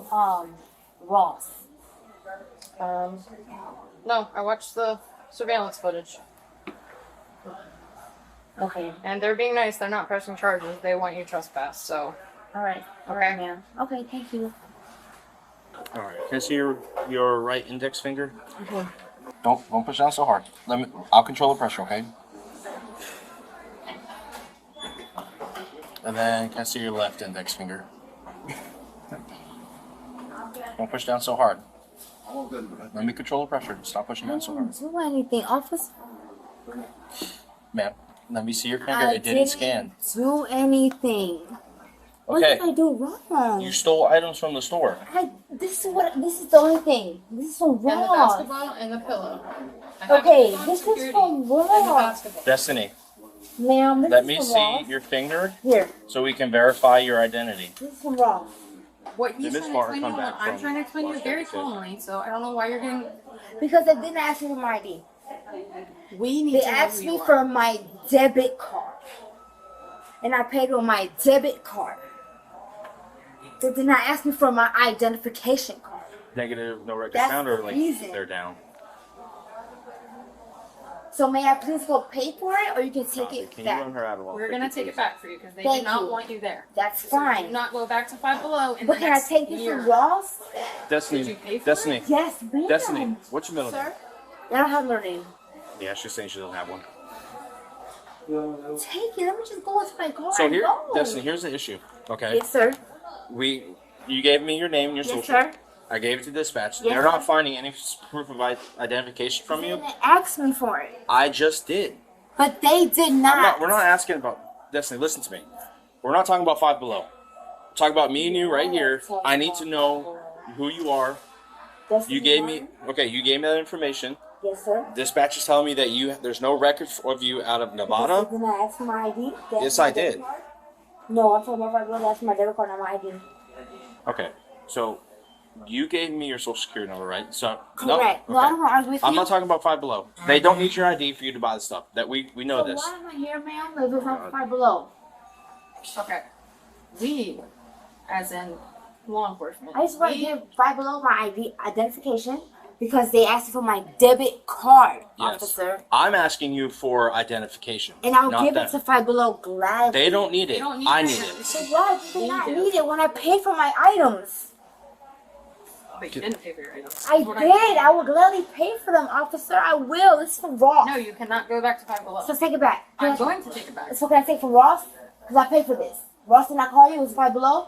from Ross? No, I watched the surveillance footage. Okay. And they're being nice. They're not pressing charges. They want you trespass. So. All right. All right, ma'am. Okay, thank you. All right. Can I see your right index finger? Okay. Don't push down so hard. I'll control the pressure, okay? And then can I see your left index finger? Don't push down so hard. Let me control the pressure. Stop pushing down so hard. I didn't do anything, officer. Ma'am, let me see your finger. It didn't scan. Do anything. What Okay. did I do wrong? You stole items from the store. This is the only thing. This is so And the wrong. basketball and the pillow. I have Okay, it on this security. is so And the wrong. basketball. Destiny, Ma'am, this let is me so see wrong. your finger Here, so we can verify your identity. this is wrong. What he's Did Miss trying to Barr explain to come you, back what I'm from trying to explain to you Las very Vegas? calmly, so I don't know why you're getting... Because they didn't ask me for my ID. We need They to know asked who me you are. for my debit card. And I paid with my debit card. They did not ask me for my identification card. Negative, no record That's found, or the like reason. they're down. So may I please go pay for it, or you can take it Can you back? run her out of We're going to take it back for you because they Thank do not you. want you there. That's So fine. do not go back to Five Below in But the can I next take this year. from Ross? Did you Destiny, pay for Destiny, it? Yes, ma'am. Destiny. What's your middle name? Sir? I don't have no name. Yeah, she's saying she doesn't have one. Take it. Let me just go into my car So and here, go. Destiny, here's the issue. Okay, Yes, sir. you gave me your name and your Yes, social. sir. I gave it to dispatch. Yes, They're not sir. finding any proof of identification from They you. didn't ask me for it. I just did. But they did not. We're not asking about Destiny. Listen to me. We're not talking about Five Below. We're talking about me and you right here. I need to know who you are. Destiny You gave Martin? me you gave me that information. Yes, sir. Dispatch is telling me that there's no record of you out of Nevada. Did I ask for my ID? Yes, I did. No, I'm talking about if I go ask for my debit card, not my ID. Okay, so you gave me your social security number, right? So Correct. No, okay. I don't want to argue with I'm you. not talking about Five Below. They don't need your ID for you to buy the stuff. That we know So this. why am I here, ma'am? If it's not Five Below. Okay. We, as in law enforcement, I just want to give Five Below my ID identification because they asked for my debit card, Yes. officer. I'm asking you for identification. And I'll not give them. it to Five Below gladly. They don't need it. They don't need I it. need it. So why did they not do. need it when I paid for my items? But you didn't pay for your items. I What did. I will gladly pay for them, officer. I will. This is from Ross. No, you cannot go back to Five Below. So take it back. I'm going to take it back. So can I take it from Ross? Because I paid for this. Ross did not call you? It was Five Below?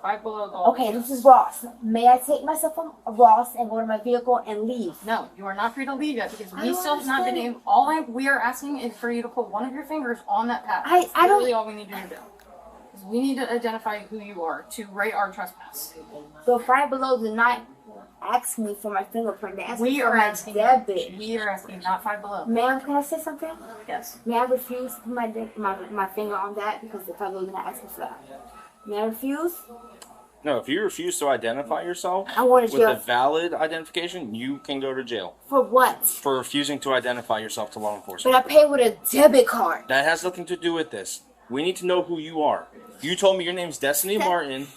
Five Below Gold. Okay, this is Ross. May I take myself from Ross and go to my vehicle and leave? No, you are not free to leave yet because I we don't still have not been understand. able. We are asking is for you to put one of your fingers on that pad. I That's don't- literally all we need you to do. 'Cause we need to identify who you are to rate our trespass. So Five Below did not ask me for my fingerprint. They asked me We for are my asking. debit. We are asking, not Five Below. Ma'am, can I say something? Yes. May I refuse to put my finger on that because the Five Below did not ask me for that? May I refuse? No, if you refuse to identify yourself I wanted with your a valid identification, you can go to jail for what? for refusing to identify yourself to law But enforcement. I paid with a debit card. That has nothing to do with this. We need to know who you are. You told me your name's Destiny Martin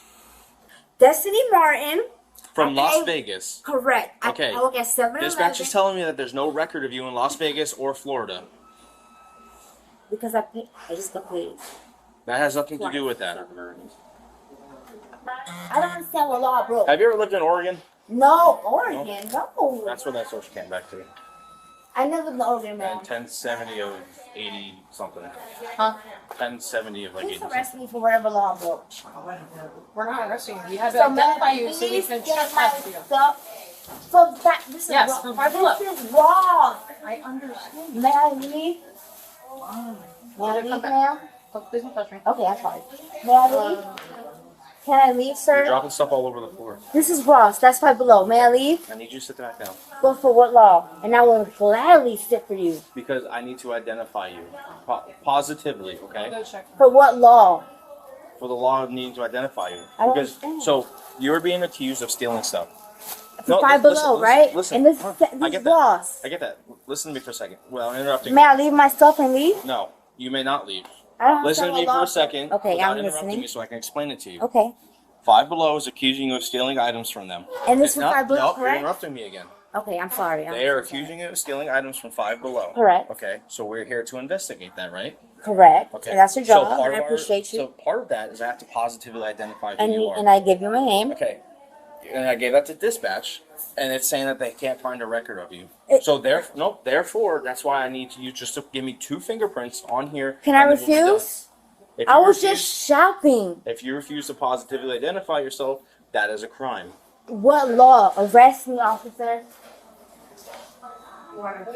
Destiny Martin. from I Las paid- Vegas. Correct. Okay. I work at 7-Eleven. Dispatch is telling me that there's no record of you in Las Vegas or Florida. Because I paid. I just got paid. That has nothing to do with that. I don't understand what law broke. Have you ever lived in Oregon? No, Oregon. No. That's where that social came back to. I never lived in Oregon, man. And 1070 of 80 something. Huh? 1070 of like 80 Please something. arrest me for whatever law broke. We're not arresting you. We have to So identify may you so we please can get my trespass you. stuff. So that this is Yes, wrong. from Five Below. This is wrong. I understand. May I leave? May I Come leave back. now? Oh, please don't touch me. Okay, I'm sorry. May I leave? Can I leave, You're sir? dropping stuff all over the floor. This is Ross. That's Five Below. May I leave? I need you to sit back down. Go for what law? And I will gladly sit for you. Because I need to identify you. Positively, okay? Go check. For what law? For the law of needing to identify you. I don't Because, understand. so, you're being accused of stealing stuff. For Five Below, right? Listen, And this I is get that. Ross. I get that. Listen to me for a second. Well, I'm interrupting May you. I leave my stuff and leave? No, you may not leave. I don't Listen to understand me what for law. a second Okay, without I'm interrupting listening. me so I can explain it to you. Okay. Five Below is accusing you of stealing items from them. And this is Five Below, nope, correct? You're interrupting me again. Okay, I'm sorry. They are accusing you of stealing items from Five Below. Correct. Okay, so we're here to investigate that, right? Correct. Okay. And that's your job, part and I of appreciate you. So part of that is I have to positively identify who you are. And I give you my name. Okay. And I gave that to dispatch, and it's saying that they can't find a record of you. Therefore, that's why I need you just to give me 2 fingerprints on here. Can I refuse? I was just shopping. If you refuse to positively identify yourself, that is a crime. What law? Arrest me, officer. Are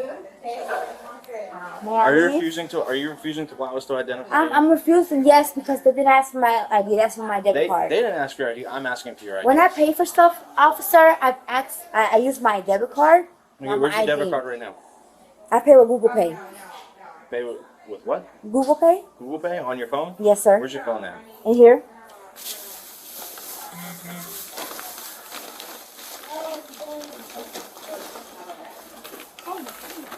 you refusing to allow us to identify? I'm refusing, yes, because they didn't ask for my ID. That's for my debit card. They didn't ask for your ID. I'm asking for your ID. When I pay for stuff, officer, I use my debit card. Okay, where's your debit card right now? I pay with Google Pay. Pay with what? Google Pay? Google Pay on your phone? Yes, sir. Where's your phone at? In here.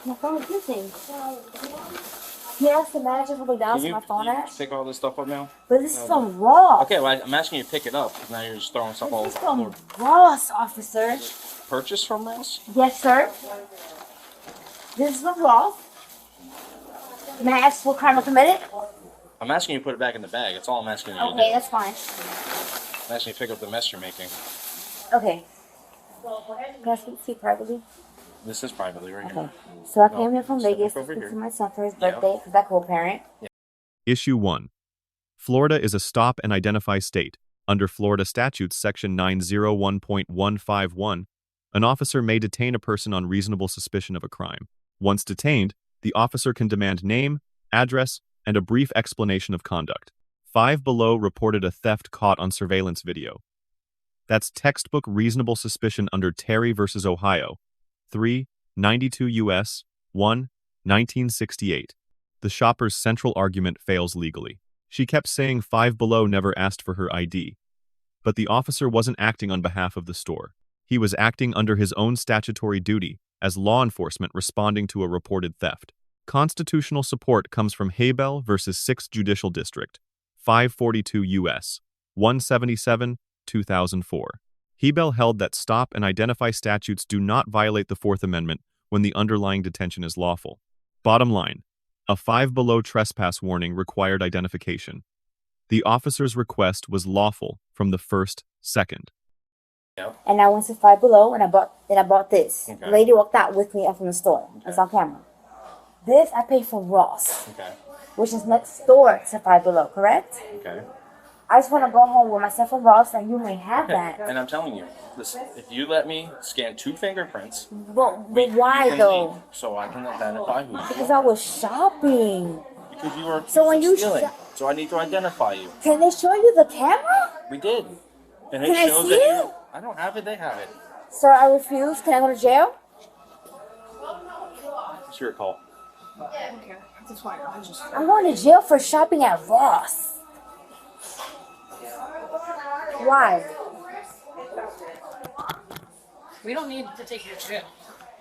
My phone is missing. Can you ask the manager for McDonald's my phone at? Pick all this stuff up now? But this is from Ross. Okay, well, I'm asking you to pick it up because now you're just throwing stuff all over This is the floor. from Ross, officer. Purchase from Ross? Yes, sir. This is from Ross. May I ask what crime I committed? I'm asking you to put it back in the bag. That's all I'm asking you to do. Okay, that's fine. I'm asking you to pick up the mess you're making. Okay. Can I speak privately? This is privately right Okay. now. So I came here from step Vegas to over speak here. to my son for his Yeah. birthday because I co-parent. Issue 1. Florida is a stop and identify state. Under Florida statutes section 901.151, an officer may detain a person on reasonable suspicion of a crime. Once detained, the officer can demand name, address, and a brief explanation of conduct. Five Below reported a theft caught on surveillance video. That's textbook reasonable suspicion under Terry versus Ohio. 392 U.S. 1, 1968. The shopper's central argument fails legally. She kept saying Five Below never asked for her ID. But the officer wasn't acting on behalf of the store. He was acting under his own statutory duty as law enforcement responding to a reported theft. Constitutional support comes from Haybell versus 6th Judicial District, 542 U.S. 177, 2004. Hebel held that stop and identify statutes do not violate the Fourth Amendment when the underlying detention is lawful. Bottom line, a Five Below trespass warning required identification. The officer's request was lawful from the first second. Yep. And I went to Five Below and I bought this. Okay. The lady walked out with me from the store. Okay. It's on camera. This I paid for Ross, Okay. which is next door to Five Below, correct? Okay. I just want to go home with myself from Ross and you may have that. And I'm telling you, listen, if you let me scan 2 fingerprints, But you why can though? leave, so I can identify who you Because are. I was shopping. Because you were So when you stealing. So I need to identify you. Can they show you the camera? We did. And it Can I shows see that it? you. I don't have it. They have it. Sir, I refuse. Can I go to jail? It's your call. Okay, that's fine. I'm going to jail for shopping at Ross. Why? We don't need to take you to jail.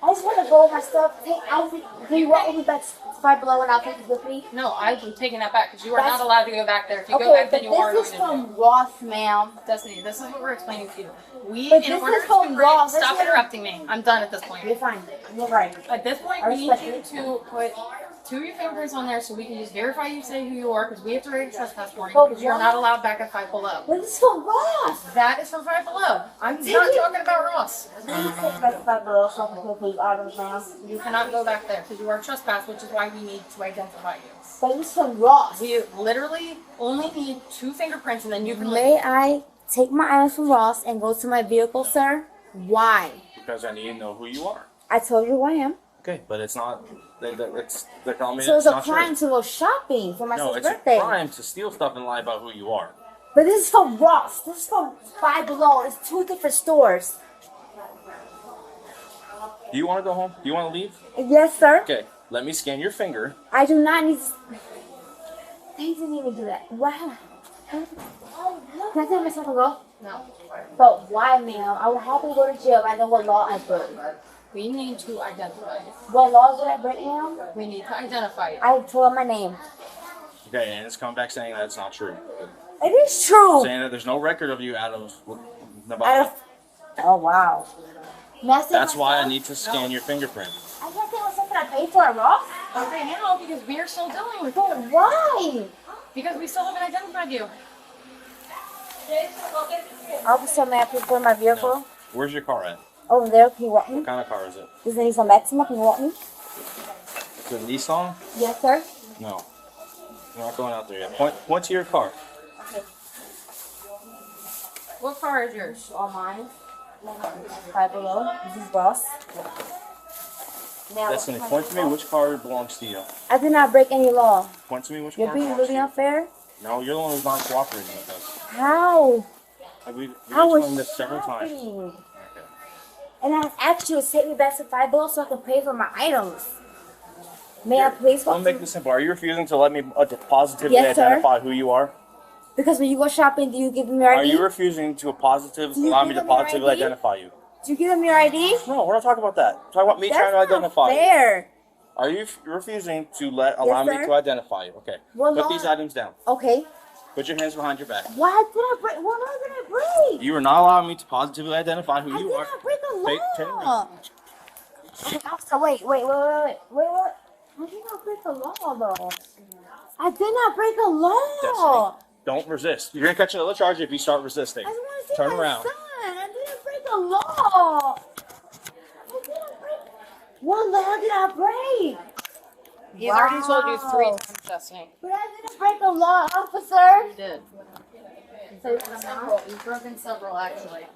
I just want to go with my stuff. Can you walk with me back to Five Below and I'll take it with me? No, I'm taking that back because you are That's- not allowed to go back there. If you go Okay, back, but then you are this going is to jail. from Ross, ma'am. Destiny, this is what we're explaining to you. We, But in this order is to from convert- Ross. stop This is- interrupting me. I'm done at this point. You're fine. You're right. At this point, I we need respect you it. to put 2 of your fingerprints on there so we can just verify you say who you are because we have to write a trespass warning But because you're why? not allowed back at Five Below. But this is from Ross. That is from Five Below. I'm Did not you- talking about Ross. Please take back to Five Below so I can put these items down. You cannot go back there because you are trespass, which is why we need to identify you. But this is from Ross. We literally only need 2 fingerprints and then you can leave. May I take my items from Ross and go to my vehicle, sir? Why? Because I need to know who you are. I told you who I am. Okay, but it's not. They're telling me So it's it's a not crime true. to go shopping for my No, son's it's birthday. a crime to steal stuff and lie about who you are. But this is from Ross. This is from Five Below. It's 2 different stores. Do you want to go home? Do you want to leave? Yes, sir. Okay, let me scan your finger. I do not need. They didn't even do that. Wow. Can I tell myself to go? No. But why, ma'am? I will happily go to jail. I know what law I broke. We need to identify you. What laws did I break, ma'am? We need to identify you. I told her my name. Okay, and it's come back saying that's not true. It is true. Saying that there's no record of you out of Nevada. Oh, wow. That's why I need to scan your fingerprint. I can't say it was something I paid for, Ross. Okay, now because we are still dealing with But you. why? Because we still haven't identified you. Officer, may I please go in my vehicle? No. Where's your car at? Over there, can you walk me? What kind of car is it? Does it need some Maxima? Can you walk me? Is it a Nissan? Yes, sir. No. We're not going out there yet. Point to your car. Okay. What car is yours? All mine. 5 below. This is Boss. Now, Destiny, point to me which car belongs to you. I did not break any law. Point to me which You're car being belongs to really you. unfair. No, you're the one who's not cooperating with us. How? We've I was explained this several times. shopping. Okay. And I asked you to take me back to 5 below so I can pay for my items. May I please I'll walk make to... this simple. Are you refusing to let me positively Yes, sir. identify who you are? Because when you go shopping, do you give them your Are ID? you refusing to Do you allow me give to them your positively ID? identify you? Do you give them your ID? No, we're not talking about that. We're talking about me That's trying to not identify you. fair. Are you refusing to allow me sir. to identify you? Okay. Well, Put no. these items down. Okay. Put your hands behind your back. Why did I break? What law did I break? You are not allowing me to positively identify who I you did are. not break a Turn law. around. Okay, officer, wait. I did not break a law, though. I did not break a law. Destiny, don't resist. You're gonna catch another charge if you start resisting. I just want to see Turn my around. son. I didn't break a law. I didn't break. What law did I break? He's already told you 3 times, Destiny. But I didn't break a law, officer. You did. So, You've broken several, actually.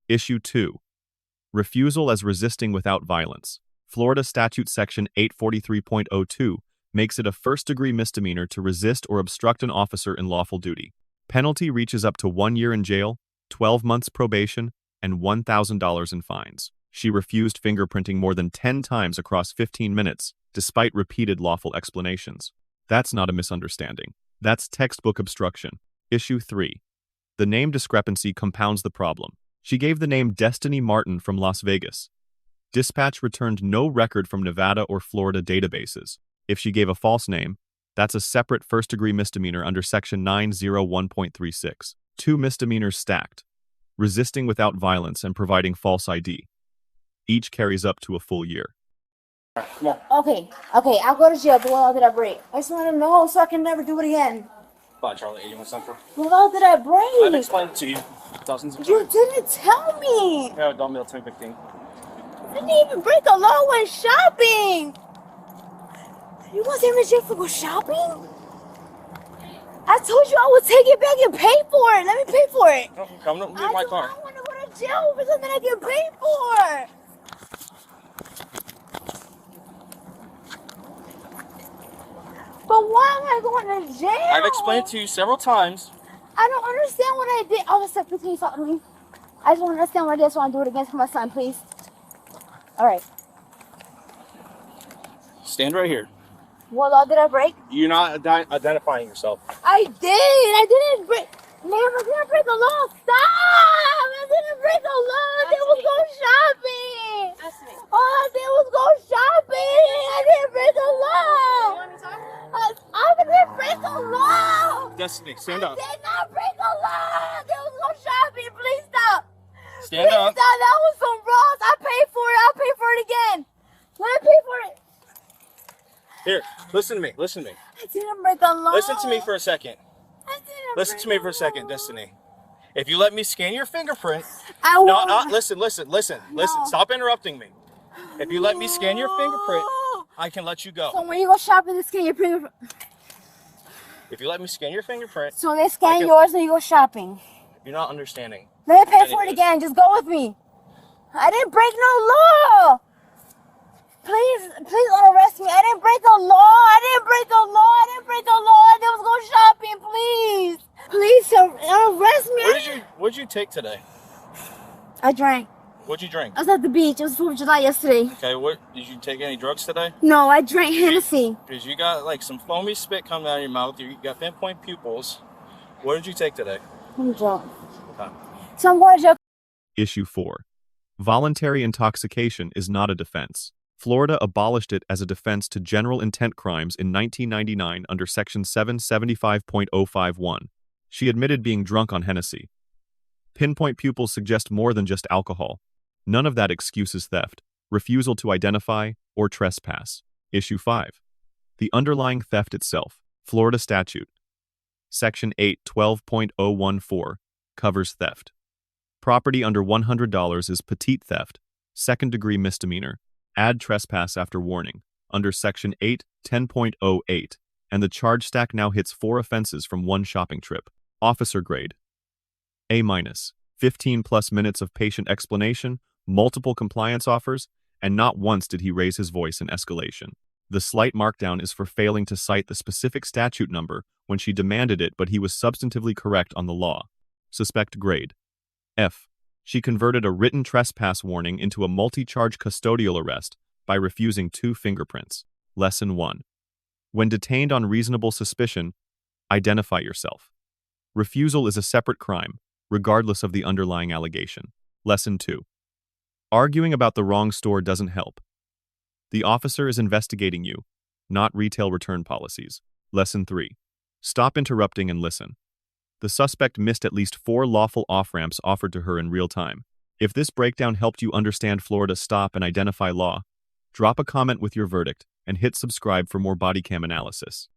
Issue 2. Refusal as resisting without violence. Florida Statute Section 843.02 makes it a first-degree misdemeanor to resist or obstruct an officer in lawful duty. Penalty reaches up to 1 year in jail, 12 months probation, and $1,000 in fines. She refused fingerprinting more than 10 times across 15 minutes, despite repeated lawful explanations. That's not a misunderstanding. That's textbook obstruction. Issue 3. The name discrepancy compounds the problem. She gave the name Destiny Martin from Las Vegas. Dispatch returned no record from Nevada or Florida databases. If she gave a false name, that's a separate first-degree misdemeanor under Section 901.36. 2 misdemeanors stacked: resisting without violence and providing false ID. Each carries up to a full year. Come on. okay, I'll go to jail. But what law did I break? I just want to know so I can never do it again. Bye, Charlie. 81 Central. What law did I I've break? explained it to you dozens of You times. didn't tell me. Yeah, don't mail 2015. I didn't even break a law when shopping. You want to take me to jail for go shopping? I told you I would take it back and pay for it. Let me pay for it. No, come to my car. I want to go to jail for something I can pay for. But why am I going to jail? I've explained to you several times. I don't understand what I did. Officer, please can you talk to me? I just want to understand what I did so I want to do it again for my son, please. All right. Stand right here. What law did I break? You're not identifying yourself. I did. I didn't break. Ma'am, I didn't break a law. Stop! I didn't break a law. I did was go shopping. All I did was go shopping. I didn't break a law. I didn't break a law. Destiny, stand I up. did not break a law. I did was go shopping. Please stop. Stand Please up. stop. That was some Ross. I paid for it. I'll pay for it again. Let me pay for it. Here, listen to me. Listen to me. I didn't break a law. Listen to me for a second. I didn't Listen break to me a for a second, law. Destiny. If you let me scan your fingerprint. I No, won't. listen. No. Stop interrupting me. If you let me scan your fingerprint, I can let you go. So when you go shopping, they scan your fingerprint. If you let me scan your fingerprint, So they scan can- yours when you go shopping. you're not understanding. Let me pay for it Anyways. again. Just go with me. I didn't break no law. Please don't arrest me. I didn't break a law. I didn't break a law. I didn't break a law. I was go shopping. Please don't arrest me. What did you take today? I drank. What'd you drink? I was at the beach. It was 4th of July yesterday. Okay, what did you take any drugs today? No, I drank Hennessy. Because you got like some foamy spit coming out of your mouth. You got pinpoint pupils. What did you take today? I'm drunk. Okay. So I'm going to jail. Issue 4. Voluntary intoxication is not a defense. Florida abolished it as a defense to general intent crimes in 1999 under Section 775.051. She admitted being drunk on Hennessy. Pinpoint pupils suggest more than just alcohol. None of that excuses theft, refusal to identify, or trespass. Issue 5. The underlying theft itself. Florida statute. Section 812.014 covers theft. Property under $100 is petite theft, second-degree misdemeanor. Add trespass after warning, under Section 810.08, and the charge stack now hits 4 offenses from 1 shopping trip. Officer grade. A-. 15+ minutes of patient explanation, multiple compliance offers, and not once did he raise his voice in escalation. The slight markdown is for failing to cite the specific statute number when she demanded it, but he was substantively correct on the law. Suspect grade. F. She converted a written trespass warning into a multi-charge custodial arrest by refusing 2 fingerprints. Lesson 1. When detained on reasonable suspicion, identify yourself. Refusal is a separate crime, regardless of the underlying allegation. Lesson 2. Arguing about the wrong store doesn't help. The officer is investigating you, not retail return policies. Lesson 3. Stop interrupting and listen. The suspect missed at least 4 lawful off-ramps offered to her in real time. If this breakdown helped you understand Florida's stop and identify law, drop a comment with your verdict and hit subscribe for more Bodycam analysis.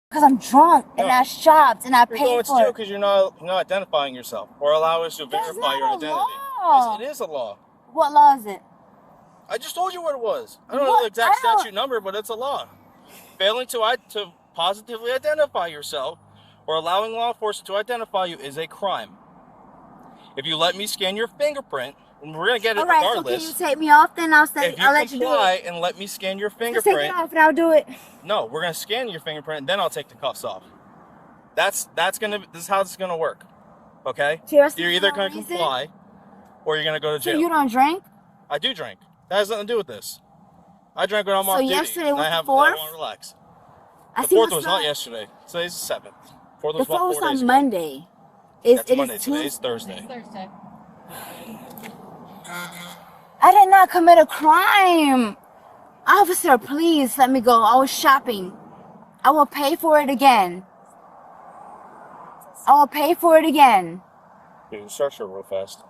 Because I'm drunk and I shopped and I You're paid going for to it. because you're not identifying yourself or allow us to That's verify not your a identity. law. Yes, it is a law. What law is it? I just told you what it was. I don't know What? the exact I don't- statute number, but it's a law. Failing to positively identify yourself or allowing law enforcement to identify you is a crime. If you let me scan your fingerprint, and we're gonna get it All right, regardless. so can you take me off then? I'll If you let you do comply it. and let me scan your Just take fingerprint, it off and I'll do it. no, we're gonna scan your fingerprint and then I'll take the cuffs off. This is how it's gonna work. Okay? So you're You're either gonna reason? comply or you're gonna go to So jail. you don't drink? I do drink. That has nothing to do with this. I drank when I'm off So duty. yesterday and was I the have 4th? I want to relax. I The see 4th what's was not up. yesterday. Today's the 7th. 4th The was about 4th was 4 days on ago. Monday. That's It Monday. is Today's Tuesday. Thursday. Thursday. I did not commit a crime. Officer, please let me go. I was shopping. I will pay for it again. I will pay for it again. You can start her real fast.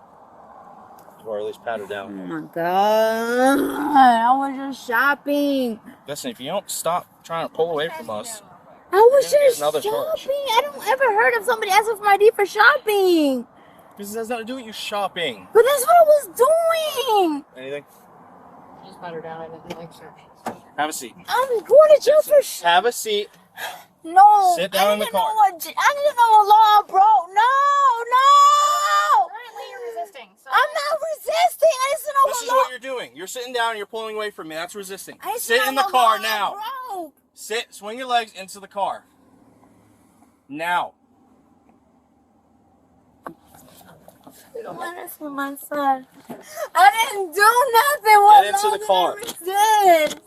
Or at least pat her Oh down. my God. I was just shopping. Listen, if you don't stop trying to pull away from us, I was You're gonna get just another shopping. charge. I don't ever heard of somebody asking for my ID for shopping. because it has nothing to do with you shopping. But that's what I was doing. Anything? Just pat her down. I didn't like her. Have a seat. I'm going to jail for Have a seat. No. Sit down in the car. I didn't know a law, bro. No. Currently, you're resisting. So I'm not resisting. I just know This a is law. what you're doing. You're sitting down and you're pulling away from me. That's resisting. I just Sit know in the a car law, now. Bro. Sit. Swing your legs into the car. Now. That's for my son. I didn't do nothing. What Get into law the did car. I resist?